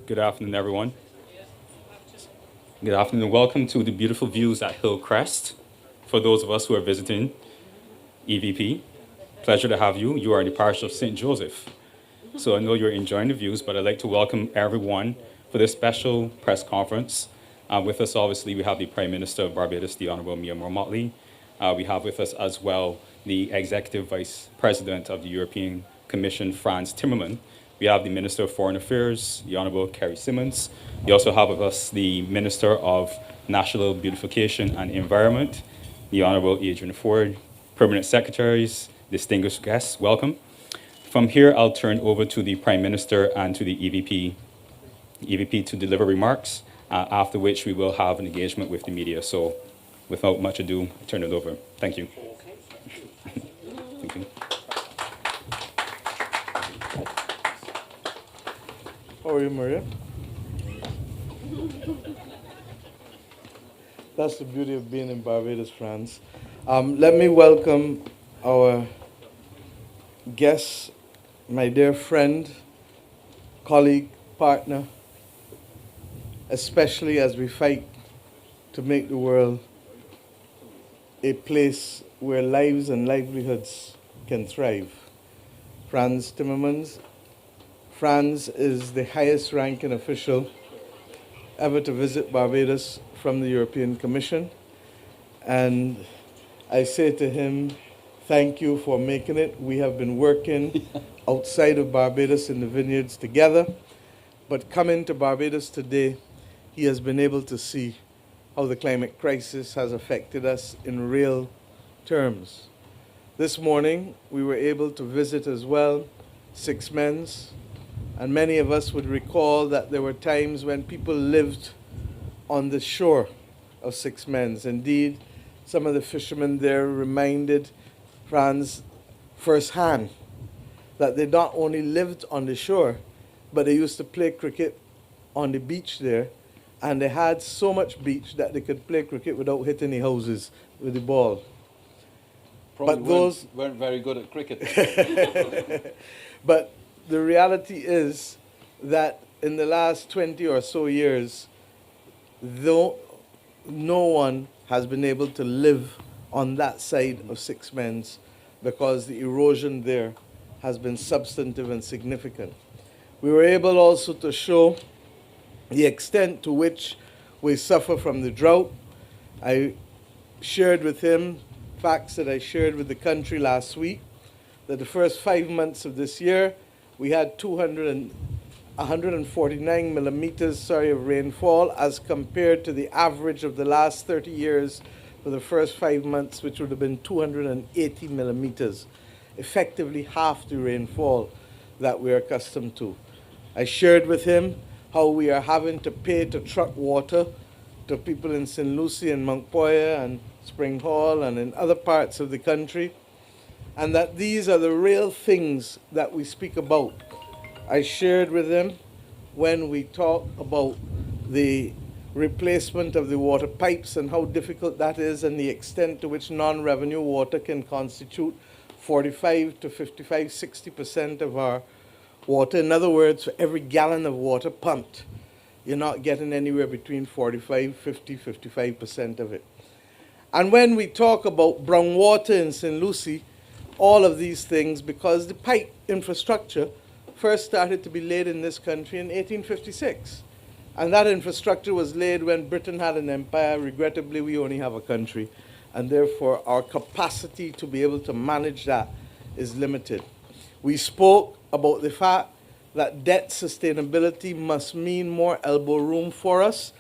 Good afternoon, everyone. Good afternoon. Welcome to the beautiful views at Hillcrest. For those of us who are visiting EVP, pleasure to have you. You are in the parish of St. Joseph. So I know you're enjoying the views, but I'd like to welcome everyone for this special press conference. With us, obviously, we have the Prime Minister of Barbados, the Honorable Mia Motley. We have with us as well the Executive Vice President of the European Commission, Frans Timmermans. We have the Minister of Foreign Affairs, the Honorable Kerry Simmons. We also have with us the Minister of National Beautification and Environment, the Honorable Adrian Ford. Permanent Secretaries, distinguished guests, welcome. From here, I'll turn over to the Prime Minister and to the EVP to deliver remarks, after which we will have an engagement with the media. So without much ado, I turn it over. Thank you. Thank you. How are you, Maria? That's the beauty of being in Barbados, France. Let me welcome our guest, my dear friend, colleague, partner, especially as we fight to make the world a place where lives and livelihoods can thrive. Frans Timmermans. Frans is the highest ranking official ever to visit Barbados from the European Commission. And I say to him, thank you for making it. We have been working outside of Barbados in the vineyards together, but coming to Barbados today, he has been able to see how the climate crisis has affected us in real terms. This morning, we were able to visit as well Six Men's, and many of us would recall that there were times when people lived on the shore of Six Men's. Indeed, some of the fishermen there reminded Frans firsthand that they not only lived on the shore, but they used to play cricket on the beach there, and they had so much beach that they could play cricket without hitting the houses with the ball. Probably But those weren't very good at cricket. But the reality is that in the last 20 or so years, though no one has been able to live on that side of Six Men's because the erosion there has been substantive and significant. We were able also to show the extent to which we suffer from the drought. I shared with him facts that I shared with the country last week, that the first 5 months of this year, we had 149 millimeters of rainfall as compared to the average of the last 30 years for the first 5 months, which would have been 280 millimeters, effectively half the rainfall that we're accustomed to. I shared with him how we are having to pay to truck water to people in St. Lucie and Montpoyer and Spring Hall and in other parts of the country, and that these are the real things that we speak about. I shared with them when we talk about the replacement of the water pipes and how difficult that is and the extent to which non-revenue water can constitute 45 to 55, 60% of our water. In other words, for every gallon of water pumped, you're not getting anywhere between 45, 50, 55% of it. And when we talk about brown water in St. Lucie, all of these things, because the pipe infrastructure first started to be laid in this country in 1856. And that infrastructure was laid when Britain had an empire. Regrettably, we only have a country. And therefore, our capacity to be able to manage that is limited. We spoke about the fact that debt sustainability must mean more elbow room for us.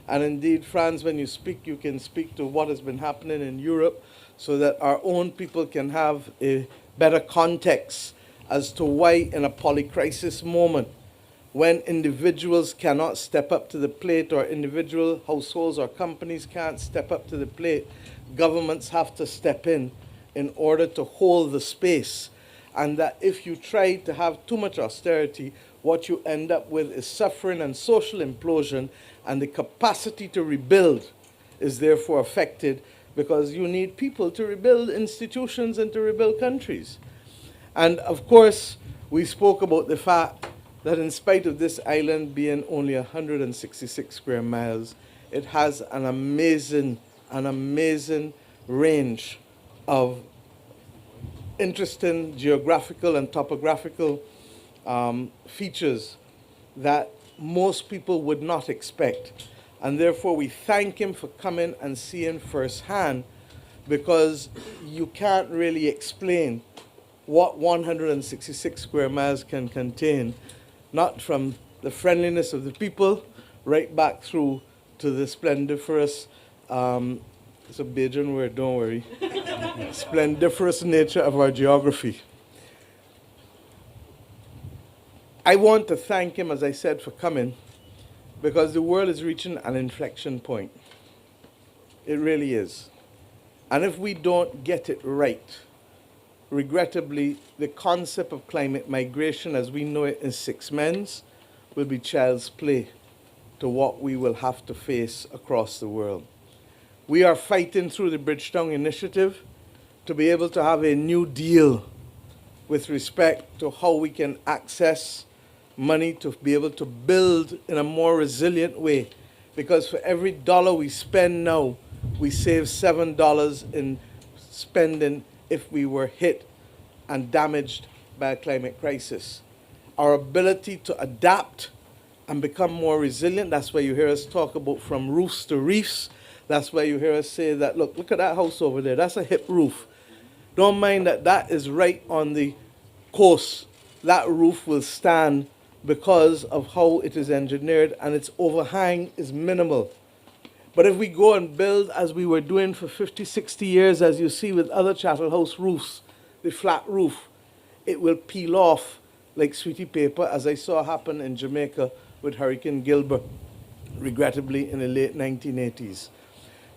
And indeed, Frans, when you speak, you can speak to what has been happening in Europe so that our own people can have a better context as to why in a polycrisis moment, when individuals cannot step up to the plate or individual households or companies can't step up to the plate, governments have to step in order to hold the space. And that if you try to have too much austerity, what you end up with is suffering and social implosion, and the capacity to rebuild is therefore affected because you need people to rebuild institutions and to rebuild countries. And of course, we spoke about the fact that in spite of this island being only 166 square miles, it has an amazing range of interesting geographical and topographical features that most people would not expect. And therefore, we thank him for coming and seeing firsthand, because you can't really explain what 166 square miles can contain, not from the friendliness of the people right back through to the splendiferous, it's a Bajan word, don't worry, splendiferous nature of our geography. I want to thank him, as I said, for coming, because the world is reaching an inflection point. It really is. And if we don't get it right, regrettably, the concept of climate migration as we know it in 6 months will be child's play to what we will have to face across the world. We are fighting through the Bridgetown Initiative to be able to have a new deal with respect to how we can access money to be able to build in a more resilient way. Because for every dollar we spend now, we save $7 in spending if we were hit and damaged by a climate crisis. Our ability to adapt and become more resilient, that's why you hear us talk about from roofs to reefs. That's why you hear us say that, look at that house over there, that's a hip roof. Don't mind that that is right on the coast. That roof will stand because of how it is engineered, and its overhang is minimal. But if we go and build as we were doing for 50, 60 years, as you see with other chattel house roofs, the flat roof, it will peel off like sweetie paper, as I saw happen in Jamaica with Hurricane Gilbert, regrettably in the late 1980s.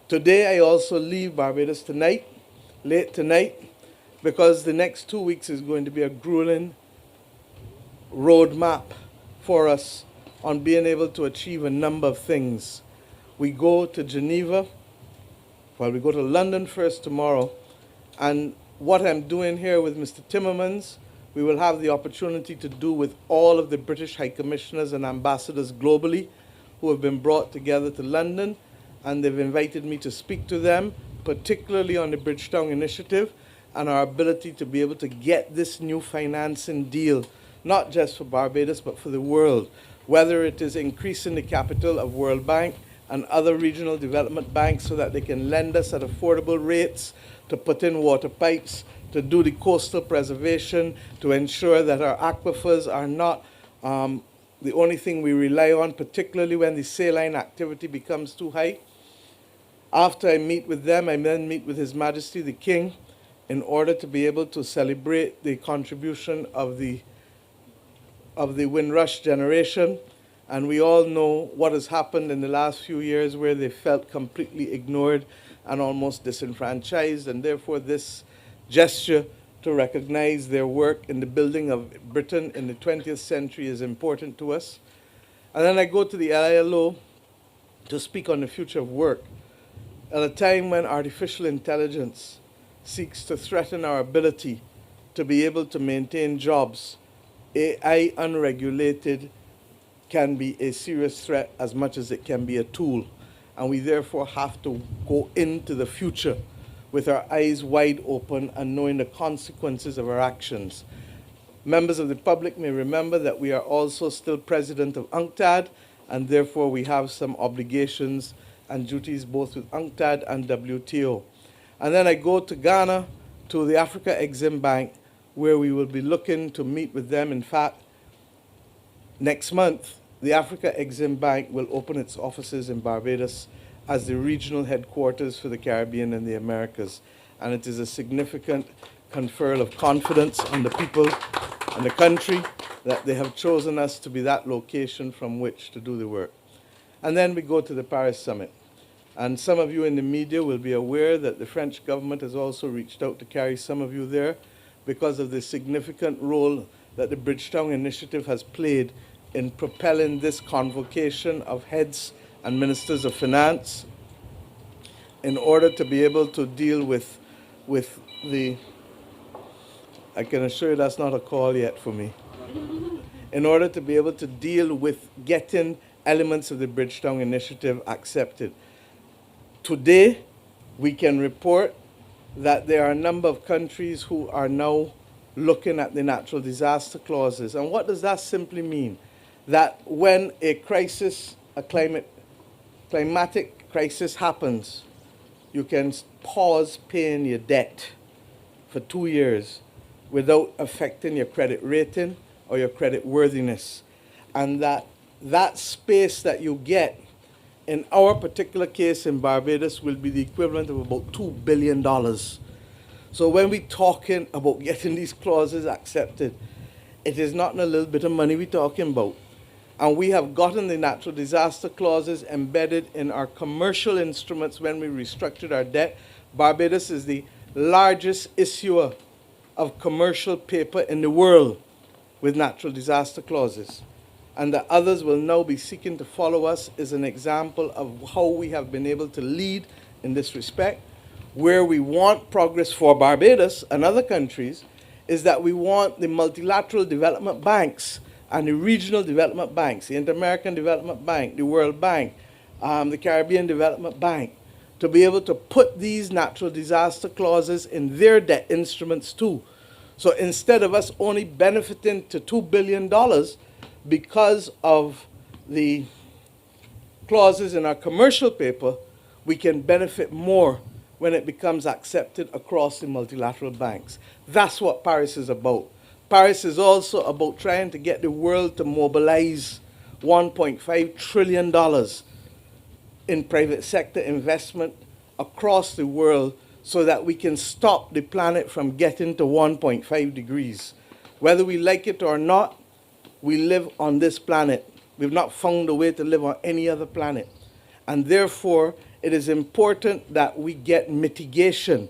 Today I also leave Barbados tonight, late tonight, because the next 2 weeks is going to be a grueling roadmap for us on being able to achieve a number of things. We go to Geneva, well, we go to London first tomorrow, and what I'm doing here with Mr. Timmermans, we will have the opportunity to do with all of the British High Commissioners and Ambassadors globally who have been brought together to London, and they've invited me to speak to them, particularly on the Bridgetown Initiative and our ability to be able to get this new financing deal, not just for Barbados, but for the world, whether it is increasing the capital of World Bank and other regional development banks so that they can lend us at affordable rates to put in water pipes, to do the coastal preservation, to ensure that our aquifers are not the only thing we rely on, particularly when the saline activity becomes too high. After I meet with them, I then meet with His Majesty the King in order to be able to celebrate the contribution of the Windrush generation. And we all know what has happened in the last few years where they felt completely ignored and almost disenfranchised, and therefore this gesture to recognize their work in the building of Britain in the 20th century is important to us. And then I go to the ILO to speak on the future of work at a time when artificial intelligence seeks to threaten our ability to be able to maintain jobs. AI unregulated can be a serious threat as much as it can be a tool. And we therefore have to go into the future with our eyes wide open and knowing the consequences of our actions. Members of the public may remember that we are also still president of UNCTAD, and therefore we have some obligations and duties both with UNCTAD and WTO. And then I go to Ghana, to the Africa Exim Bank, where we will be looking to meet with them. In fact, next month, the Africa Exim Bank will open its offices in Barbados as the regional headquarters for the Caribbean and the Americas. And it is a significant conferral of confidence on the people and the country that they have chosen us to be that location from which to do the work. And then we go to the Paris Summit. And some of you in the media will be aware that the French government has also reached out to carry some of you there because of the significant role that the Bridgetown Initiative has played in propelling this convocation of heads and ministers of finance in order to be able to deal with the, I can assure you that's not a call yet for me. In order to be able to deal with getting elements of the Bridgetown Initiative accepted. Today, we can report that there are a number of countries who are now looking at the natural disaster clauses. And what does that simply mean? That when a crisis, a climatic crisis happens, you can pause paying your debt for 2 years without affecting your credit rating or your credit worthiness. And that space that you get in our particular case in Barbados will be the equivalent of about $2 billion. So when we're talking about getting these clauses accepted, it is not a little bit of money we're talking about. And we have gotten the natural disaster clauses embedded in our commercial instruments when we restructured our debt. Barbados is the largest issuer of commercial paper in the world with natural disaster clauses. And the others will now be seeking to follow us is an example of how we have been able to lead in this respect. Where we want progress for Barbados and other countries is that we want the multilateral development banks and the regional development banks, the Inter-American Development Bank, the World Bank, the Caribbean Development Bank, to be able to put these natural disaster clauses in their debt instruments too. So instead of us only benefiting to $2 billion because of the clauses in our commercial paper, we can benefit more when it becomes accepted across the multilateral banks. That's what Paris is about. Paris is also about trying to get the world to mobilize $1.5 trillion in private sector investment across the world so that we can stop the planet from getting to 1.5 degrees. Whether we like it or not, we live on this planet. We've not found a way to live on any other planet. And therefore, it is important that we get mitigation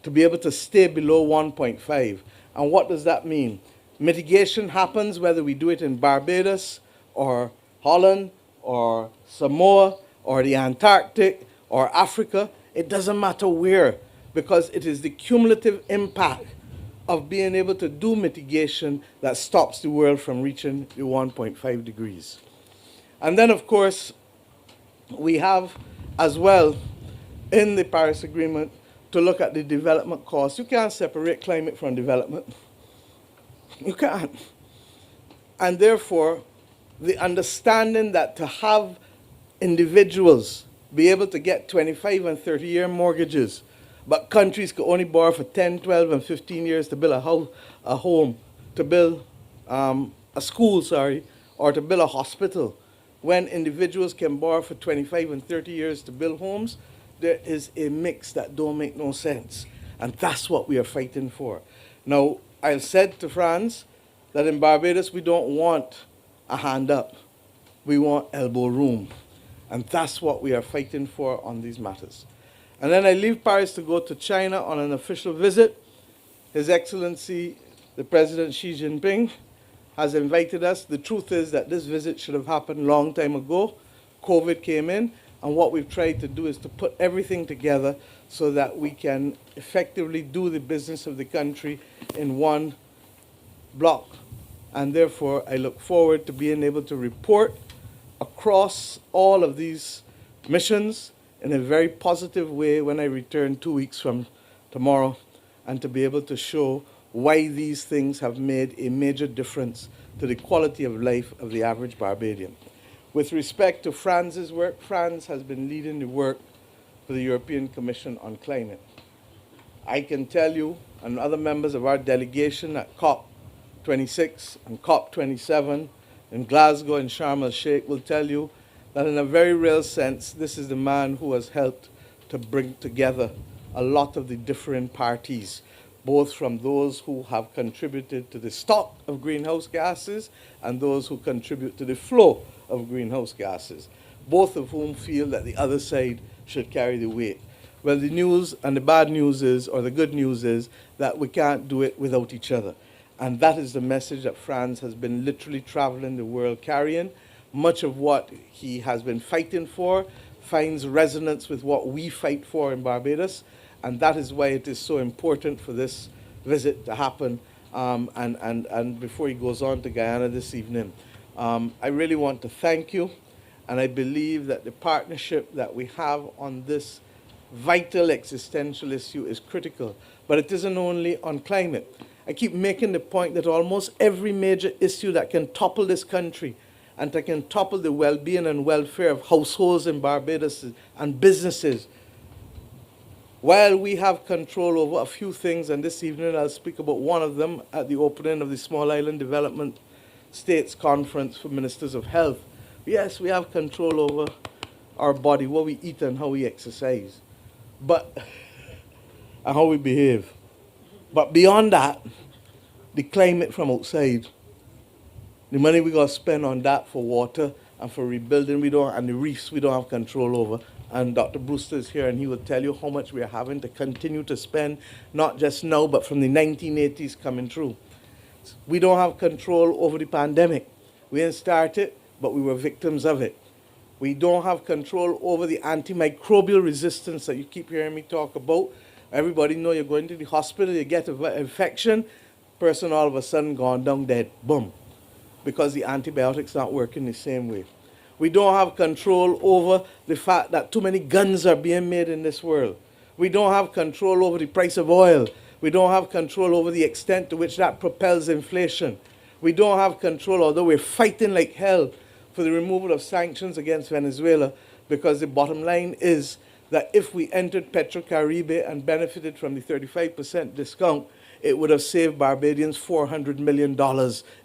to be able to stay below 1.5. And what does that mean? Mitigation happens whether we do it in Barbados or Holland or Samoa or the Antarctic or Africa. It doesn't matter where, because it is the cumulative impact of being able to do mitigation that stops the world from reaching the 1.5 degrees. And then, of course, we have as well in the Paris Agreement to look at the development costs. You can't separate climate from development. You can't. And therefore, the understanding that to have individuals be able to get 25 and 30-year mortgages, but countries could only borrow for 10, 12, and 15 years to build a house, a home, to build a school, or to build a hospital. When individuals can borrow for 25 and 30 years to build homes, there is a mix that don't make no sense. And that's what we are fighting for. Now, I said to Frans that in Barbados, we don't want a hand up. We want elbow room. And that's what we are fighting for on these matters. And then I leave Paris to go to China on an official visit. His Excellency, the President Xi Jinping, has invited us. The truth is that this visit should have happened a long time ago. COVID came in, and what we've tried to do is to put everything together so that we can effectively do the business of the country in one block. And therefore, I look forward to being able to report across all of these missions in a very positive way when I return 2 weeks from tomorrow, and to be able to show why these things have made a major difference to the quality of life of the average Barbadian. With respect to Frans's work, Frans has been leading the work for the European Commission on Climate. I can tell you, and other members of our delegation at COP26 and COP27 in Glasgow and Sharm el-Sheikh will tell you that in a very real sense, this is the man who has helped to bring together a lot of the different parties, both from those who have contributed to the stock of greenhouse gases and those who contribute to the flow of greenhouse gases, both of whom feel that the other side should carry the weight. Well, the news and the bad news is, or the good news is, that we can't do it without each other. And that is the message that Frans has been literally traveling the world carrying. Much of what he has been fighting for finds resonance with what we fight for in Barbados, and that is why it is so important for this visit to happen. And before he goes on to Guyana this evening, I really want to thank you, and I believe that the partnership that we have on this vital existential issue is critical. But it isn't only on climate. I keep making the point that almost every major issue that can topple this country and that can topple the well-being and welfare of households in Barbados and businesses, while we have control over a few things, and this evening I'll speak about one of them at the opening of the Small Island Development States Conference for Ministers of Health. Yes, we have control over our body, what we eat and how we exercise, and how we behave. But beyond that, the climate from outside, the money we got to spend on that for water and for rebuilding, and the reefs we don't have control over. And Dr. Brewster is here, and he will tell you how much we are having to continue to spend, not just now, but from the 1980s coming through. We don't have control over the pandemic. We didn't start it, but we were victims of it. We don't have control over the antimicrobial resistance that you keep hearing me talk about. Everybody know you're going to the hospital, you get an infection, person all of a sudden gone down dead, boom, because the antibiotics not working the same way. We don't have control over the fact that too many guns are being made in this world. We don't have control over the price of oil. We don't have control over the extent to which that propels inflation. We don't have control, although we're fighting like hell for the removal of sanctions against Venezuela, because the bottom line is that if we entered Petrocaribe and benefited from the 35% discount, it would have saved Barbadians $400 million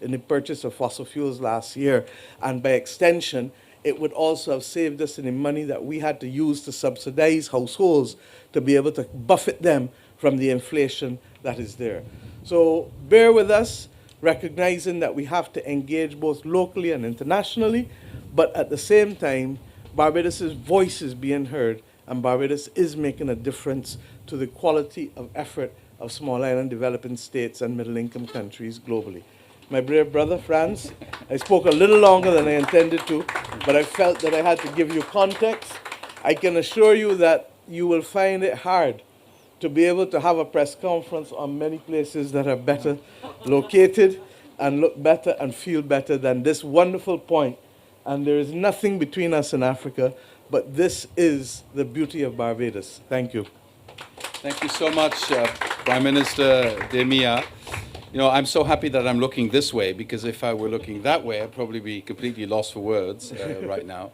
in the purchase of fossil fuels last year. And by extension, it would also have saved us in the money that we had to use to subsidize households to be able to buffet them from the inflation that is there. So bear with us, recognizing that we have to engage both locally and internationally, but at the same time, Barbados' voice is being heard, and Barbados is making a difference to the quality of effort of small island developing states and middle-income countries globally. My brave brother, Frans, I spoke a little longer than I intended to, but I felt that I had to give you context. I can assure you that you will find it hard to be able to have a press conference on many places that are better located and look better and feel better than this wonderful point. And there is nothing between us and Africa, but this is the beauty of Barbados. Thank you. Thank you so much, Prime Minister Demia. You know, I'm so happy that I'm looking this way, because if I were looking that way, I'd probably be completely lost for words right now.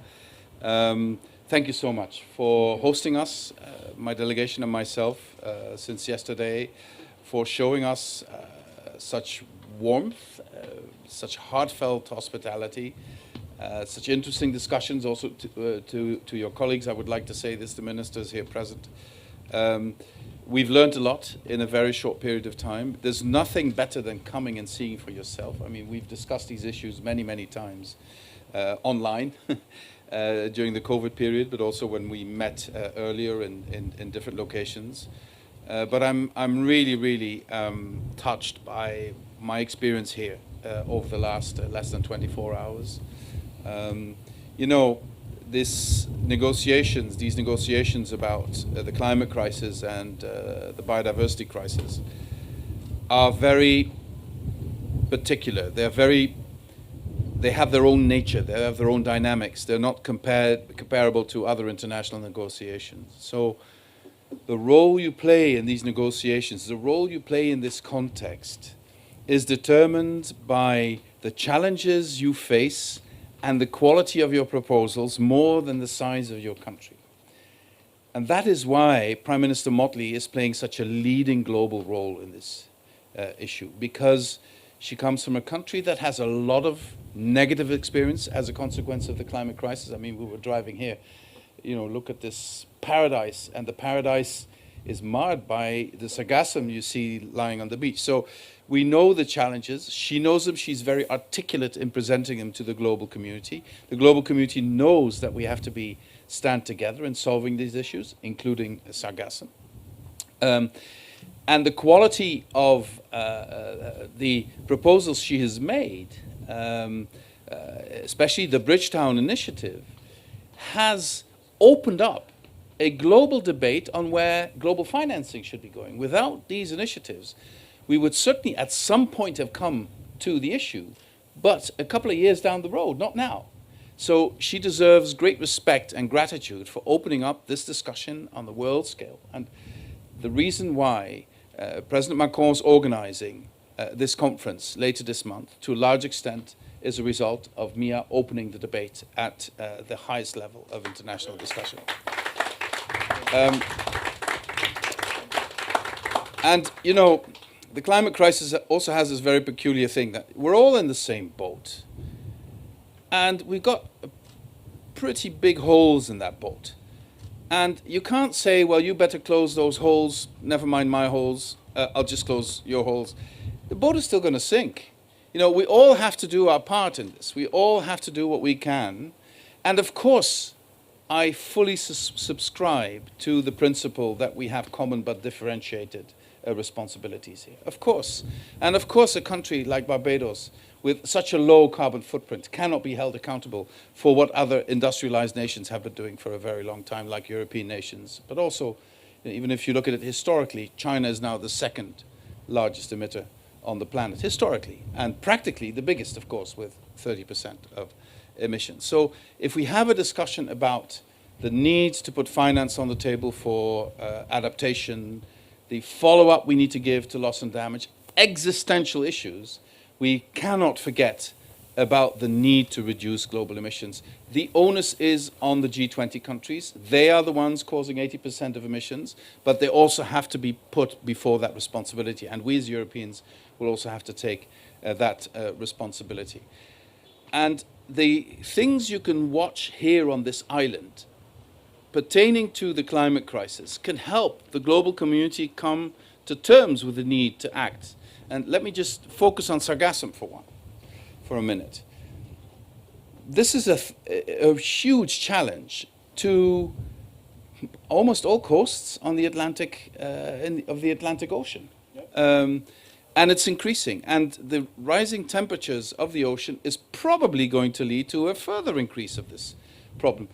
Thank you so much for hosting us, my delegation and myself, since yesterday, for showing us such warmth, such heartfelt hospitality, such interesting discussions. Also to your colleagues, I would like to say this, the ministers here present. We've learned a lot in a very short period of time. There's nothing better than coming and seeing for yourself. I mean, we've discussed these issues many, many times online during the COVID period, but also when we met earlier in different locations. But I'm really, really touched by my experience here over the last less than 24 hours. You know, these negotiations about the climate crisis and the biodiversity crisis are very particular. They have their own nature. They have their own dynamics. They're not comparable to other international negotiations. So the role you play in these negotiations, the role you play in this context, is determined by the challenges you face and the quality of your proposals more than the size of your country. And that is why Prime Minister Motley is playing such a leading global role in this issue, because she comes from a country that has a lot of negative experience as a consequence of the climate crisis. I mean, we were driving here, you know, look at this paradise, and the paradise is marred by the sargassum you see lying on the beach. So we know the challenges. She knows them. She's very articulate in presenting them to the global community. The global community knows that we have to stand together in solving these issues, including sargassum. And the quality of the proposals she has made, especially the Bridgetown Initiative, has opened up a global debate on where global financing should be going. Without these initiatives, we would certainly at some point have come to the issue, but a couple of years down the road, not now. So she deserves great respect and gratitude for opening up this discussion on the world scale. And the reason why President Macron's organizing this conference later this month, to a large extent, is a result of Mia opening the debate at the highest level of international discussion. And, you know, the climate crisis also has this very peculiar thing that we're all in the same boat. And we've got pretty big holes in that boat. And you can't say, well, you better close those holes, never mind my holes, I'll just close your holes. The boat is still going to sink. You know, we all have to do our part in this. We all have to do what we can. And of course, I fully subscribe to the principle that we have common but differentiated responsibilities here. Of course. And of course, a country like Barbados, with such a low carbon footprint, cannot be held accountable for what other industrialized nations have been doing for a very long time, like European nations. But also, even if you look at it historically, China is now the second largest emitter on the planet, historically, and practically the biggest, of course, with 30% of emissions. So if we have a discussion about the need to put finance on the table for adaptation, the follow-up we need to give to loss and damage, existential issues, we cannot forget about the need to reduce global emissions. The onus is on the G20 countries. They are the ones causing 80% of emissions, but they also have to be put before that responsibility. And we as Europeans will also have to take that responsibility. And the things you can watch here on this island pertaining to the climate crisis can help the global community come to terms with the need to act. And let me just focus on sargassum for a minute. This is a huge challenge to almost all coasts on the Atlantic, of the Atlantic Ocean. Yep. And it's increasing. And the rising temperatures of the ocean is probably going to lead to a further increase of this problem.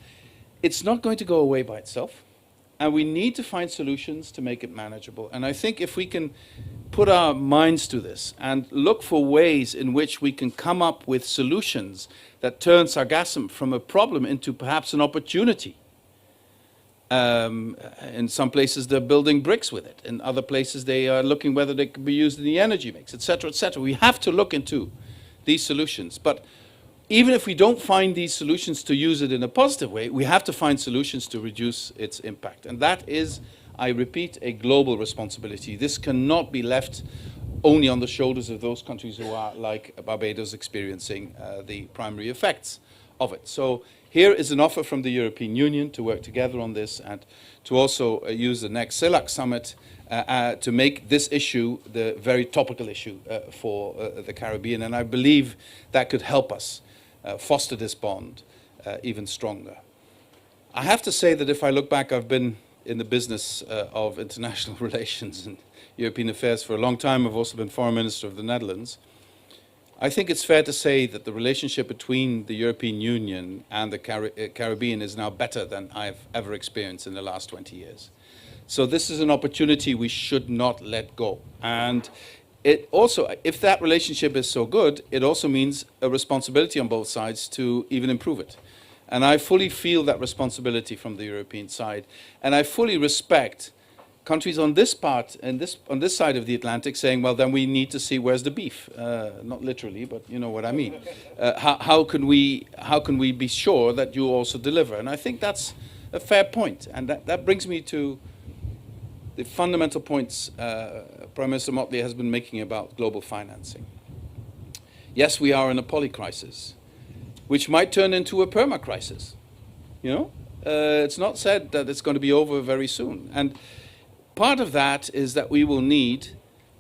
It's not going to go away by itself. And we need to find solutions to make it manageable. And I think if we can put our minds to this and look for ways in which we can come up with solutions that turn sargassum from a problem into perhaps an opportunity. In some places they're building bricks with it. In other places they are looking whether they could be used in the energy mix, et cetera, et cetera. We have to look into these solutions. But even if we don't find these solutions to use it in a positive way, we have to find solutions to reduce its impact. And that is, I repeat, a global responsibility. This cannot be left only on the shoulders of those countries who are, like Barbados, experiencing the primary effects of it. So here is an offer from the European Union to work together on this and to also use the next CELAC summit to make this issue the very topical issue for the Caribbean. And I believe that could help us foster this bond even stronger. I have to say that if I look back, I've been in the business of international relations and European affairs for a long time. I've also been foreign minister of the Netherlands. I think it's fair to say that the relationship between the European Union and the Caribbean is now better than I've ever experienced in the last 20 years. So this is an opportunity we should not let go. And it also, if that relationship is so good, it also means a responsibility on both sides to even improve it. And I fully feel that responsibility from the European side. And I fully respect countries on this part, and on this side of the Atlantic, saying, well, then we need to see where's the beef. Not literally, but you know what I mean. How can we be sure that you also deliver? And I think that's a fair point. And that brings me to the fundamental points Prime Minister Motley has been making about global financing. Yes, we are in a polycrisis, which might turn into a perma-crisis. You know, it's not said that it's going to be over very soon. And part of that is that we will need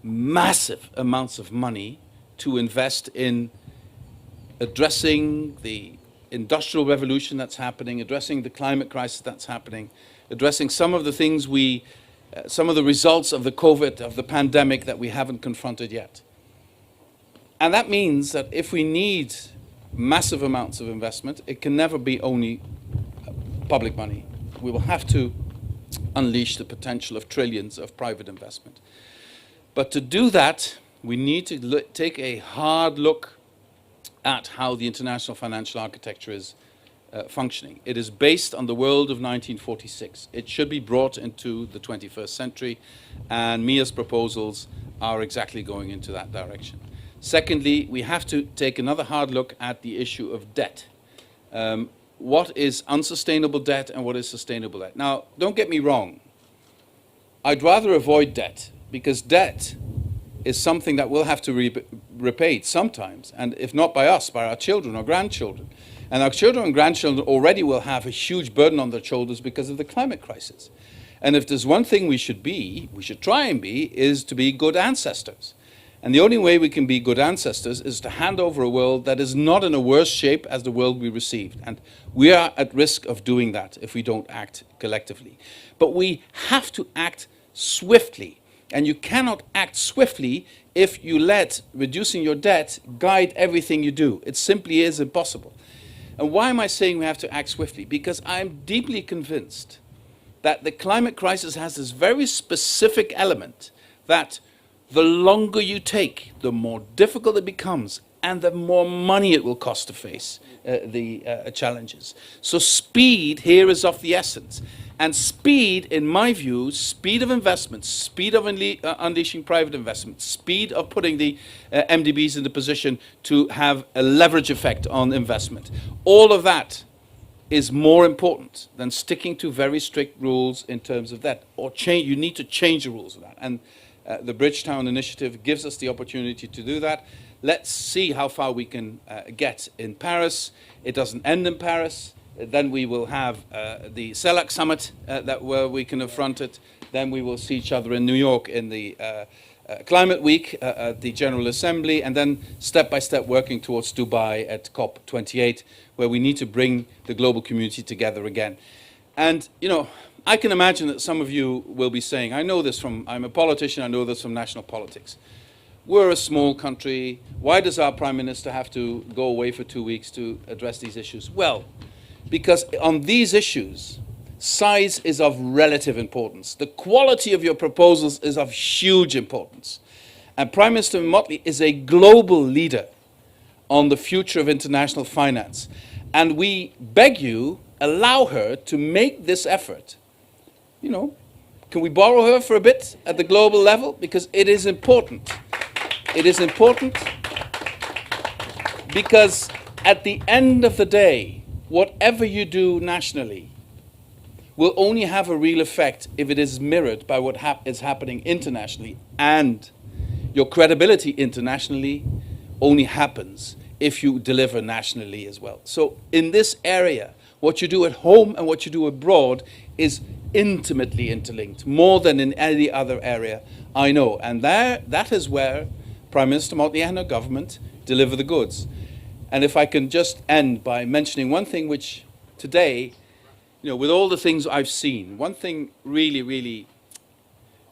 massive amounts of money to invest in addressing the industrial revolution that's happening, addressing the climate crisis that's happening, addressing some of the things some of the results of the COVID, of the pandemic that we haven't confronted yet. And that means that if we need massive amounts of investment, it can never be only public money. We will have to unleash the potential of trillions of private investment. But to do that, we need to take a hard look at how the international financial architecture is functioning. It is based on the world of 1946. It should be brought into the 21st century, and MIA's proposals are exactly going into that direction. Secondly, we have to take another hard look at the issue of debt. What is unsustainable debt and what is sustainable debt? Now, don't get me wrong. I'd rather avoid debt, because debt is something that we'll have to repay sometimes, and if not by us, by our children or grandchildren. And our children and grandchildren already will have a huge burden on their shoulders because of the climate crisis. And if there's one thing we should try and be, is to be good ancestors. And the only way we can be good ancestors is to hand over a world that is not in a worse shape as the world we received. And we are at risk of doing that if we don't act collectively. But we have to act swiftly. And you cannot act swiftly if you let reducing your debt guide everything you do. It simply is impossible. And why am I saying we have to act swiftly? Because I'm deeply convinced that the climate crisis has this very specific element that the longer you take, the more difficult it becomes, and the more money it will cost to face the challenges. So speed here is of the essence. And speed, in my view, speed of investment, speed of unleashing private investment, speed of putting the MDBs in the position to have a leverage effect on investment, all of that is more important than sticking to very strict rules in terms of that. Or you need to change the rules of that. And the Bridgetown Initiative gives us the opportunity to do that. Let's see how far we can get in Paris. It doesn't end in Paris. Then we will have the CELAC summit where we can affront it. Then we will see each other in New York in the Climate Week at the General Assembly, and then step by step working towards Dubai at COP28, where we need to bring the global community together again. And, you know, I can imagine that some of you will be saying, I'm a politician, I know this from national politics. We're a small country. Why does our Prime Minister have to go away for 2 weeks to address these issues? Well, because on these issues, size is of relative importance. The quality of your proposals is of huge importance. And Prime Minister Motley is a global leader on the future of international finance. And we beg you, allow her to make this effort. You know, can we borrow her for a bit at the global level? Because it is important. It is important because at the end of the day, whatever you do nationally will only have a real effect if it is mirrored by what is happening internationally. And your credibility internationally only happens if you deliver nationally as well. So in this area, what you do at home and what you do abroad is intimately interlinked, more than in any other area I know. And that is where Prime Minister Motley and her government deliver the goods. And if I can just end by mentioning one thing which today, you know, with all the things I've seen, one thing really, really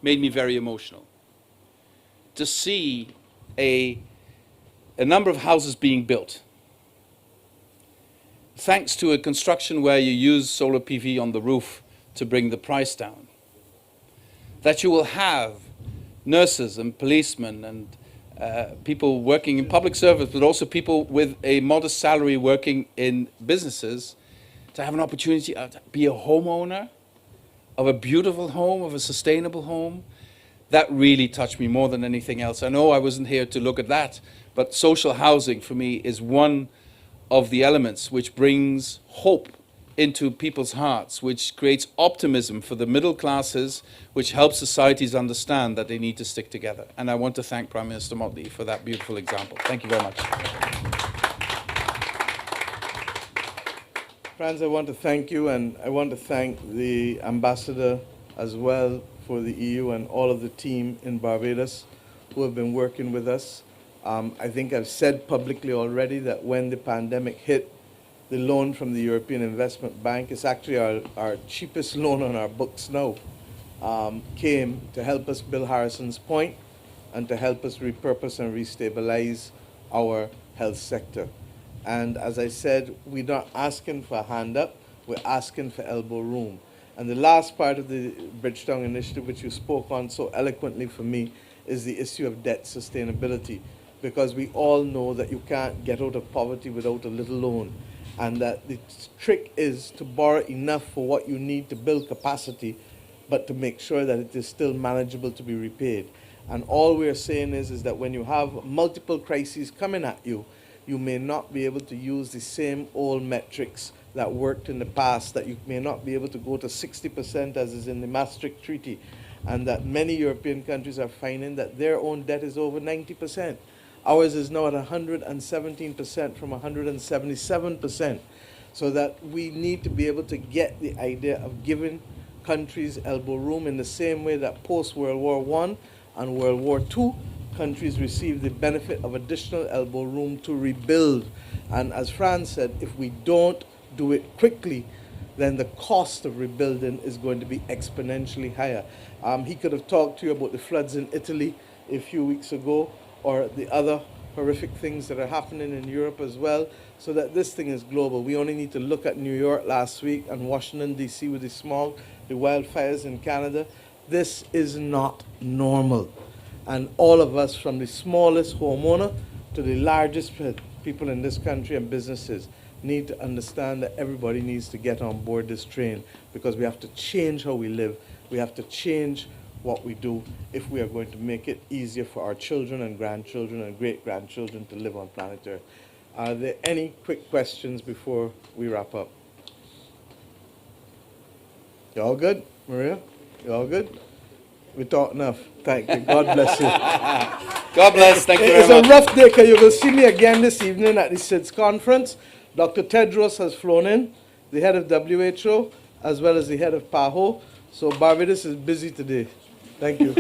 made me very emotional. To see a number of houses being built, thanks to a construction where you use solar PV on the roof to bring the price down. That you will have nurses and policemen and people working in public service, but also people with a modest salary working in businesses, to have an opportunity to be a homeowner of a beautiful home, of a sustainable home. That really touched me more than anything else. I know I wasn't here to look at that, but social housing for me is one of the elements which brings hope into people's hearts, which creates optimism for the middle classes, which helps societies understand that they need to stick together. And I want to thank Prime Minister Motley for that beautiful example. Thank you very much. Frans, I want to thank you, and I want to thank the ambassador as well for the EU and all of the team in Barbados who have been working with us. I think I've said publicly already that when the pandemic hit, the loan from the European Investment Bank is actually our cheapest loan on our books now, came to help us build Harrison's Point and to help us repurpose and restabilize our health sector. And as I said, we're not asking for a hand up, we're asking for elbow room. And the last part of the Bridgetown Initiative, which you spoke on so eloquently for me, is the issue of debt sustainability. Because we all know that you can't get out of poverty without a little loan. And that the trick is to borrow enough for what you need to build capacity, but to make sure that it is still manageable to be repaid. And all we're saying is that when you have multiple crises coming at you, you may not be able to use the same old metrics that worked in the past, that you may not be able to go to 60% as is in the Maastricht Treaty, and that many European countries are finding that their own debt is over 90%. Ours is now at 117% from 177%. So that we need to be able to get the idea of giving countries elbow room in the same way that post-World War I and World War II, countries received the benefit of additional elbow room to rebuild. And as Frans said, if we don't do it quickly, then the cost of rebuilding is going to be exponentially higher. He could have talked to you about the floods in Italy a few weeks ago, or the other horrific things that are happening in Europe as well, so that this thing is global. We only need to look at New York last week and Washington, D.C. with the smog, the wildfires in Canada. This is not normal. And all of us, from the smallest homeowner to the largest people in this country and businesses, need to understand that everybody needs to get on board this train, because we have to change how we live. We have to change what we do if we are going to make it easier for our children and grandchildren and great-grandchildren to live on planet Earth. Are there any quick questions before we wrap up? You all good, Maria? You all good? We talked enough. Thank you. God bless you. God bless. Thank you very It's much. a rough day, because you will see me again this evening at the SIDS conference. Dr. Tedros has flown in, the head of WHO, as well as the head of PAHO. So Barbados is busy today. Thank you.